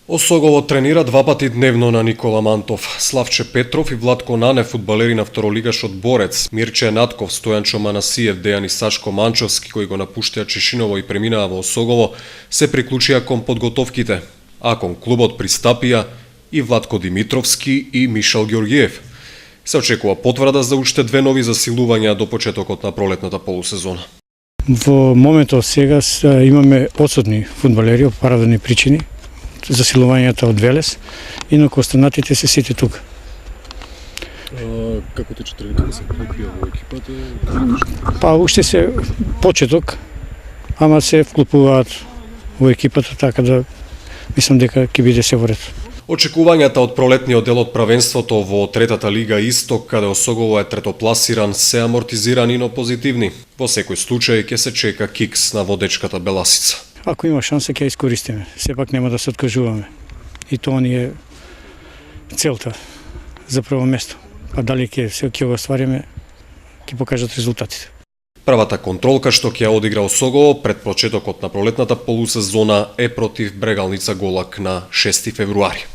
Осогово тренира два пати дневно на Никола Мантов. Славче Петров и Владко Нанев, фудбалери на второлигашот Борец, Мирче Натков, Стојанчо Манасиев, Дејан и Сашко Манчовски, кои го напуштија Чешиново и преминаа во Осогово, се приклучија кон подготовките, а кон клубот пристапија и Владко Димитровски и Мишел Ѓорѓиев. Се очекува потврда за уште две нови засилувања до почетокот на пролетната полусезона. Во моментот сега имаме одсутни фудбалери по парадни причини, засилувањата од Велес, инаку останатите се сите тука. Како тече тренинг, се вклопија во екипата? Па уште се почеток, ама се вклопуваат во екипата, така да мислам дека ќе биде се во ред. Очекувањата од пролетниот дел од правенството во третата лига Исток, каде Осогово е третопласиран, се амортизирани, но позитивни. Во секој случај ќе се чека кикс на водечката Беласица. Ако има шанса, ќе ја искористиме. Сепак нема да се откажуваме. И тоа ни е целта за прво место. А дали ќе го оствариме, ќе покажат резултатите. Првата контролка што ќе ја одигра Осогово пред почетокот на пролетната полусезона е против Брегалница Голак на 6 февруари.